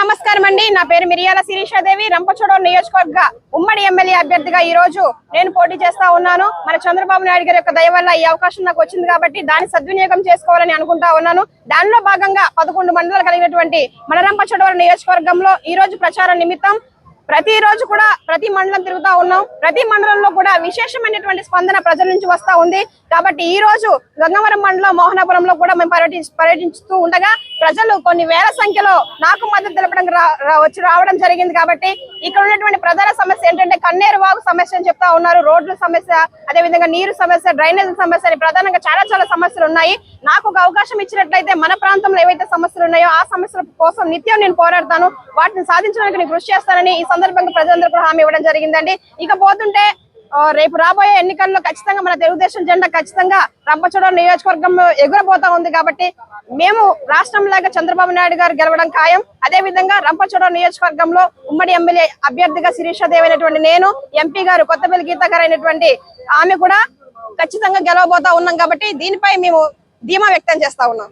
నమస్కారం అండి. నా పేరు మిరియాల శిరీషాదేవి. రంపచోడవరం నియోజకవర్గ ఉమ్మడి ఎమ్మెల్యే అభ్యర్థిగా ఈ రోజు నేను పోటీ చేస్తా ఉన్నాను. మన చంద్రబాబు నాయుడు గారి యొక్క దయ వల్ల ఈ అవకాశం నాకు వచ్చింది కాబట్టి దాన్ని సద్వినియోగం చేసుకోవాలని అనుకుంటా ఉన్నాను. దానిలో భాగంగా 11 మండలాలు కలిగినటువంటి మన రంపచోడవరం నియోజకవర్గంలో ఈ రోజు ప్రచారం నిమిత్తం ప్రతిరోజు కూడా ప్రతి మండలం తిరుగుతా ఉన్నాం. ప్రతి మండలంలో కూడా విశేషమైనటువంటి స్పందన ప్రజల నుంచి వస్తా ఉంది. కాబట్టి ఈ రోజు గంగవరం మండలం మోహనాపురంలో కూడా మేము పర్యటిస్తూ ఉండగా ప్రజలు కొన్ని వేల సంఖ్యలో నాకు మద్దతు తెలపడానికి రావడం జరిగింది. కాబట్టి ఇక్కడ ఉన్నటువంటి ప్రధాన సమస్య ఏంటంటే కన్నేరు వాగు సమస్య అని చెప్తా ఉన్నారు. రోడ్ల సమస్య, అదేవిధంగా నీరు సమస్య, డ్రైనేజ్ సమస్య అని ప్రధానంగా చాలా సమస్యలు ఉన్నాయి. నాకు ఒక అవకాశం ఇచ్చినట్లయితే మన ప్రాంతంలో ఏవైతే సమస్యలు ఉన్నాయో ఆ సమస్యల కోసం నిత్యం నేను పోరాడతాను, వాటిని సాధించడానికి నేను కృషి చేస్తానని ఈ సందర్భంగా ప్రజలందరూ కూడా హామీ ఇవ్వడం జరిగిందండి. ఇక పోతుంటే రేపు రాబోయే ఎన్నికల్లో ఖచ్చితంగా మన తెలుగుదేశం జెండా ఖచ్చితంగా రంపచోడవరం నియోజకవర్గంలో ఎగురబోతా ఉంది. కాబట్టి మేము రాష్ట్రంలాగా చంద్రబాబు నాయుడు గారు గెలవడం ఖాయం. అదే విధంగా రంపచోడవరం నియోజకవర్గంలో ఉమ్మడి ఎమ్మెల్యే అభ్యర్థిగా శిరీషాదేవి అయినటువంటి నేను, ఎంపీ గారు కొత్తపల్లి గీత గారు అయినటువంటి ఆమె కూడా ఖచ్చితంగా గెలవబోతా ఉన్నాం. కాబట్టి దీనిపై మేము ధీమా వ్యక్తం చేస్తా ఉన్నాం.